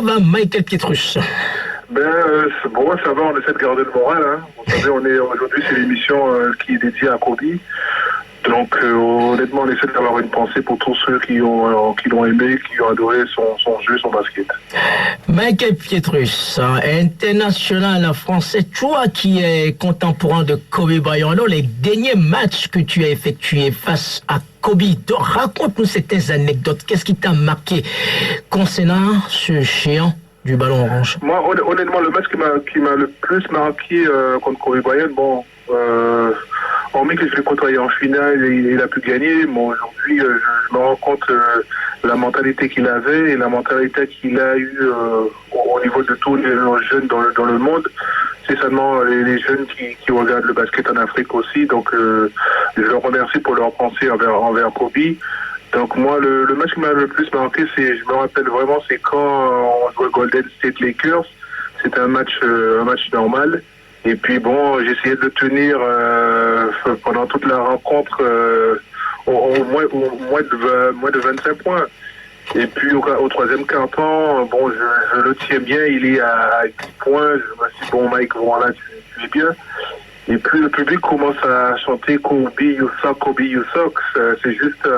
va, Michael Pietrus? Bon, ça va, on essaie de garder le moral. Hein. Vous savez, aujourd'hui, c'est l'émission qui est dédiée à Kobe. Donc, honnêtement, on essaie d'avoir une pensée pour tous ceux qui l'ont aimé, qui ont adoré son jeu, son basket. Michael Pietrus, international français, toi qui es contemporain de Kobe Bryant, alors les derniers matchs que tu as effectués face à Kobe, raconte-nous certaines anecdotes. Qu'est-ce qui t'a marqué concernant ce géant du ballon orange? Moi, honnêtement, le match qui m'a le plus marqué contre Kobe Bryant, hormis que je l'ai côtoyé en finale et il a pu gagner, aujourd'hui, je me rends compte la mentalité qu'il avait et la mentalité qu'il a eue au niveau de tous les jeunes dans le monde. C'est seulement les jeunes qui regardent le basket en Afrique aussi. Donc, je leur remercie pour leur pensée envers Kobe. Donc moi, le match qui m'a le plus marqué, je me rappelle vraiment, c'est quand on jouait Golden State Lakers. C'était un match normal. Et puis bon, j'ai essayé de le tenir pendant toute la rencontre au moins de 25 points. Et puis au troisième quart-temps, bon, je le tiens bien, il est à 10 points. Je me suis dit, bon Mike, voilà, tu es bien. Et puis le public commence à chanter Kobe You Suck, Kobe You Suck. C'est juste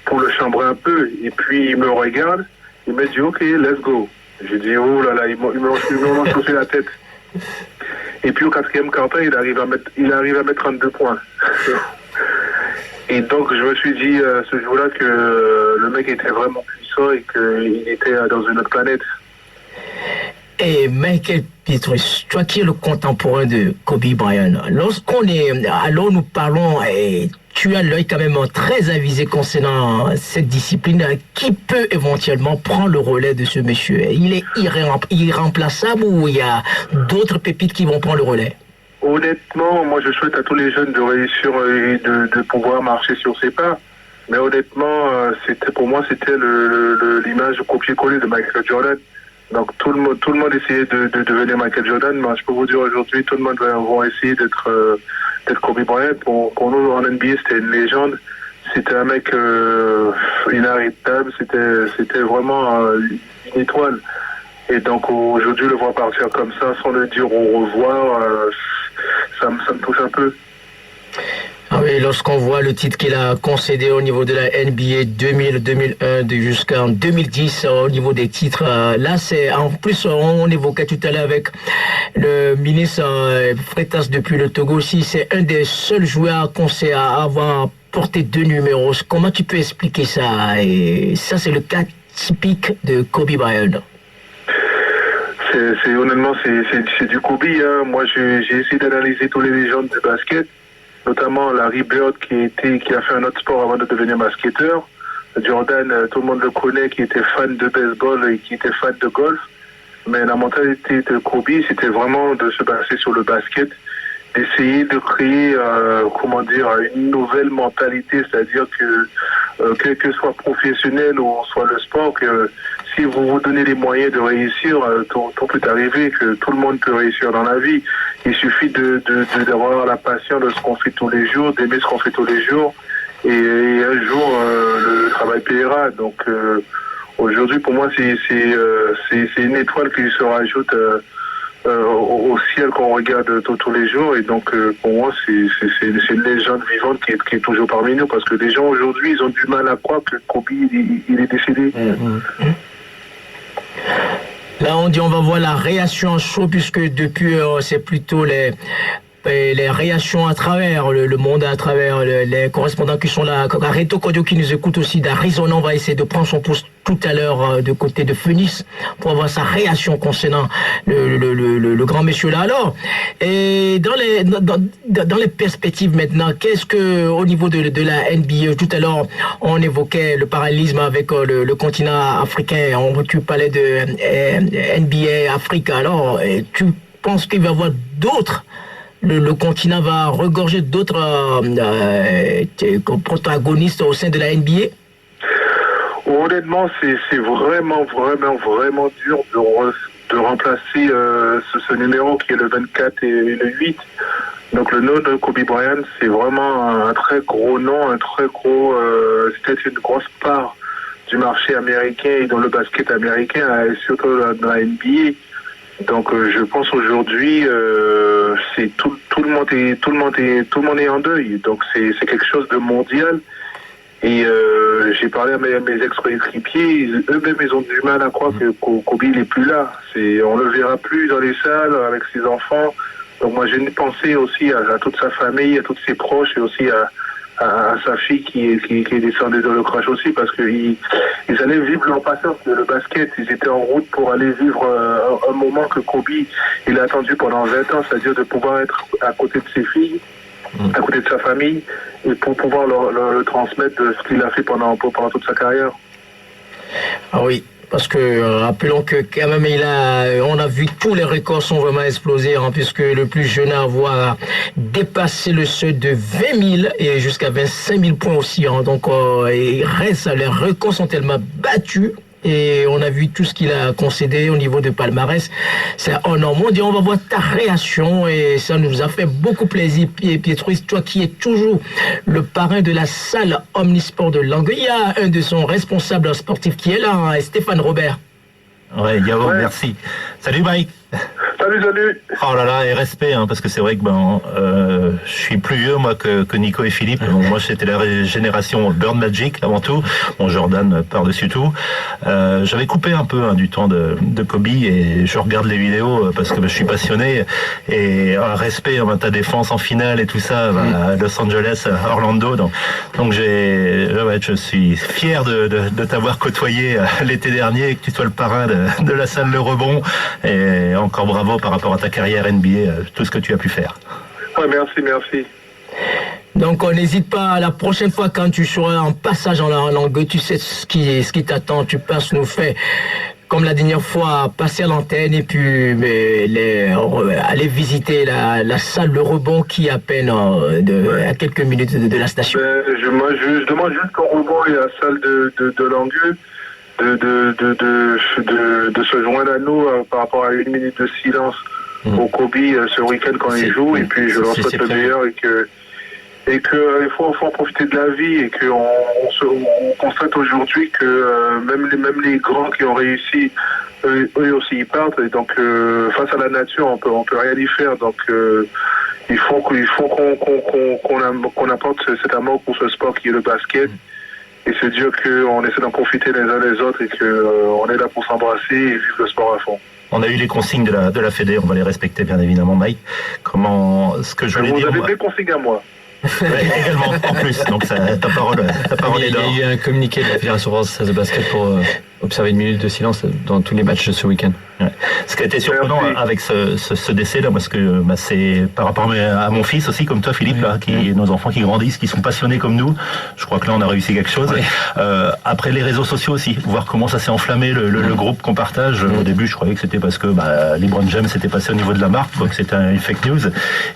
pour le chambrer un peu. Et puis il me regarde, il me dit ok, let's go. J'ai dit oh là là, il m'a chaussé la tête. Et puis au quatrième quart-temps, il arrive à mettre 32 points. Et donc je me suis dit ce jour-là que le mec était vraiment puissant et qu'il était dans une autre planète. Et Michael Pietrus, toi qui es le contemporain de Kobe Bryant, alors nous parlons, et tu as l'œil quand même très avisé concernant cette discipline, qui peut éventuellement prendre le relais de ce monsieur? Il est irremplaçable ou il y a d'autres pépites qui vont prendre le relais? Honnêtement, moi je souhaite à tous les jeunes de réussir et de pouvoir marcher sur ses pas. Mais honnêtement, pour moi c'était l'image copier-coller de Michael Jordan. Donc tout le monde essayait de devenir Michael Jordan, mais je peux vous dire aujourd'hui, tout le monde va essayer d'être Kobe Bryant. Pour nous en NBA, c'était une légende. C'était un mec inarrêtable. C'était vraiment une étoile. Et donc aujourd'hui, le voir partir comme ça, sans le dire au revoir, ça me touche un peu. Ah oui, lorsqu'on voit le titre qu'il a concédé au niveau de la NBA 2000-2001 jusqu'en 2010 au niveau des titres, là c'est en plus on évoquait tout à l'heure avec le ministre Freitas depuis le Togo aussi, c'est un des seuls joueurs à avoir porté 2 numéros. Comment tu peux expliquer ça? Et ça c'est le cas typique de Kobe Bryant. Honnêtement c'est du Kobe. Hein. Moi j'ai essayé d'analyser tous les légendes du basket, notamment Larry Bird qui a fait un autre sport avant de devenir basketteur. Jordan, tout le monde le connaît, qui était fan de baseball et qui était fan de golf. Mais la mentalité de Kobe, c'était vraiment de se baser sur le basket, d'essayer de créer, une nouvelle mentalité, c'est-à-dire que quel que soit professionnel ou soit le sport, que si vous vous donnez les moyens de réussir, tout peut arriver, que tout le monde peut réussir dans la vie. Il suffit d'avoir la passion de ce qu'on fait tous les jours, d'aimer ce qu'on fait tous les jours, et un jour le travail payera. Donc aujourd'hui, pour moi, c'est une étoile qui se rajoute au ciel qu'on regarde tous les jours. Et donc pour moi, c'est une légende vivante qui est toujours parmi nous, parce que les gens aujourd'hui, ils ont du mal à croire que Kobe il est décédé. Là, on dit on va voir la réaction en chaud, puisque depuis, c'est plutôt les réactions à travers le monde, à travers les correspondants qui sont là. Reto Kodio qui nous écoute aussi d'Arizona, on va essayer de prendre son poste tout à l'heure de côté de Phoenix pour avoir sa réaction concernant le grand monsieur là. Alors, et dans les perspectives maintenant, qu'est-ce que au niveau de la NBA, tout à l'heure on évoquait le parallélisme avec le continent africain, tu parlais de NBA Afrique. Alors, tu penses qu'il va y avoir d'autres? Le continent va regorger d'autres protagonistes au sein de la NBA? Honnêtement, c'est vraiment dur de remplacer ce numéro qui est le 24 et le 8. Donc le nom de Kobe Bryant, c'est vraiment un très gros nom, c'était une grosse part du marché américain et dans le basket américain, et surtout dans la NBA. Donc je pense aujourd'hui c'est tout le monde est en deuil. Donc c'est quelque chose de mondial. Et j'ai parlé à mes ex-coéquipiers, eux-mêmes ils ont du mal à croire que Kobe n'est plus là. On le verra plus dans les salles avec ses enfants. Donc moi j'ai une pensée aussi à toute sa famille, à tous ses proches et aussi à sa fille qui est descendue dans le crash aussi, parce qu'ils allaient vivre leur passion de le basket. Ils étaient en route pour aller vivre un moment que Kobe il a attendu pendant 20 ans, c'est-à-dire de pouvoir être à côté de ses filles, à côté de sa famille, et pour pouvoir leur transmettre de ce qu'il a fait pendant toute sa carrière. Ah oui. Parce que rappelons que quand même on a vu tous les records sont vraiment explosés, hein, puisque le plus jeune à avoir dépassé le seuil de 20 000 et jusqu'à 25 000 points aussi. Hein, donc il reste, les records sont tellement battus. Et on a vu tout ce qu'il a concédé au niveau de palmarès. C'est un homme. On va voir ta réaction et ça nous a fait beaucoup plaisir. Pietro, toi qui es toujours le parrain de la salle Omnisport de Langueux, il y a un de son responsable sportif qui est là, hein, Stéphane Robert. Ouais, Yao, ouais. Merci. Salut Mike. Salut. Oh là là, et respect, hein, parce que c'est vrai que je suis plus vieux moi que Nico et Philippe. Bon, moi c'était la génération Bird Magic avant tout. Bon, Jordan par-dessus tout. J'avais coupé un peu du temps de Kobe et je regarde les vidéos parce que je suis passionné et un respect ta défense en finale et tout ça à Los Angeles, à Orlando. Donc je suis fier de t'avoir côtoyé l'été dernier, que tu sois le parrain de la salle Le Rebond et encore bravo par rapport à ta carrière NBA, tout ce que tu as pu faire. Ouais, merci. Donc on n'hésite pas, la prochaine fois quand tu seras en passage en Langueux, tu sais ce qui t'attend, tu passes nous faire comme la dernière fois, passer à l'antenne et puis aller visiter la salle Le Rebond qui est à peine à quelques minutes de la station. Je demande juste qu'au Rebond et à la salle de Langueux de se joindre à nous par rapport à une minute de silence au Kobe ce week-end quand il joue, et puis je leur souhaite le meilleur et que il faut en profiter de la vie et qu'on constate aujourd'hui que même les grands qui ont réussi eux aussi ils partent, et donc face à la nature on peut rien y faire, donc il faut qu'on apporte cet amour pour ce sport qui est le basket. Et c'est dire qu'on essaie d'en profiter les uns les autres et qu'on est là pour s'embrasser et vivre le sport à fond. On a eu les consignes de la Fédé, on va les respecter bien évidemment, Mike. Ce que je voulais dire... Vous avez des consignes à moi. Ouais, également, en plus. Donc ta parole est d'or. Il y a eu un communiqué de la Fédération française de basket pour observer une minute de silence dans tous les matchs de ce week-end. Ouais. Ce qui a été surprenant avec ce décès là, parce que c'est par rapport à mon fils aussi, comme toi Philippe, là, nos enfants qui grandissent, qui sont passionnés comme nous. Je crois que là on a réussi quelque chose. Oui. Après les réseaux sociaux aussi, voir comment ça s'est enflammé le groupe qu'on partage. Au début je croyais que c'était parce que LeBron James s'était passé au niveau de la marque, que c'était une fake news.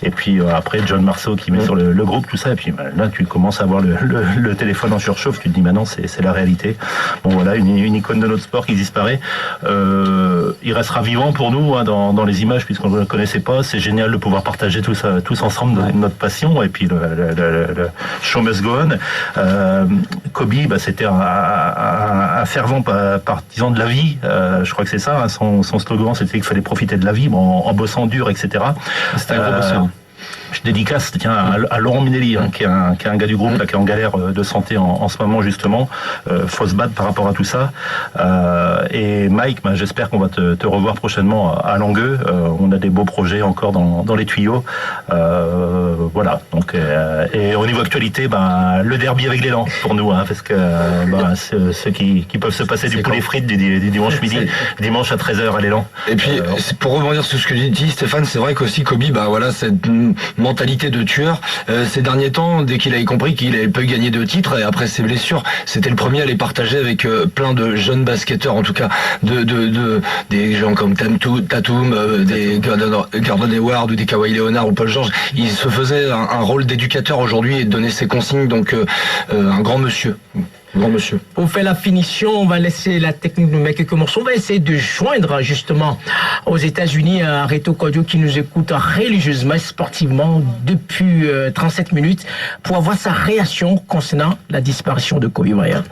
Et puis après John Marceau qui met sur le groupe tout ça. Et puis là tu commences à voir le téléphone en surchauffe. Tu te dis maintenant c'est la réalité. Bon voilà, une icône de notre sport qui disparaît. Il restera vivant pour nous dans les images puisqu'on ne le connaissait pas. C'est génial de pouvoir partager tous ensemble notre passion et puis le show must go on. Kobe, c'était un fervent partisan de la vie. Je crois que c'est ça. Son slogan, c'était qu'il fallait profiter de la vie en bossant dur, etc. C'était un gros bosseur. Je dédicace à Laurent Minelli, qui est un gars du groupe là, qui est en galère de santé en ce moment justement. Faut se battre par rapport à tout ça. Et Mike, j'espère qu'on va te revoir prochainement à Langueux. On a des beaux projets encore dans les tuyaux. Voilà. Donc et au niveau actualité, le derby avec l'élan pour nous, parce que ceux qui peuvent se passer du poulet frites du dimanche midi, dimanche à 13h à l'élan. Et puis pour rebondir sur ce que dit Stéphane, c'est vrai qu'aussi Kobe, cette mentalité de tueur. Ces derniers temps, dès qu'il avait compris qu'il avait peu gagné de titres et après ses blessures, c'était le premier à les partager avec plein de jeunes basketteurs, en tout cas des gens comme Tatum, des Gordon Hayward ou des Kawhi Leonard ou Paul George. Il se faisait un rôle d'éducateur aujourd'hui et donnait ses consignes, donc un grand monsieur. Bon, monsieur. Pour faire la finition, on va laisser la technique nous mettre quelques morceaux. On va essayer de joindre justement aux États-Unis un Reto Cordio qui nous écoute religieusement et sportivement depuis 37 minutes pour avoir sa réaction concernant la disparition de Kobe Bryant.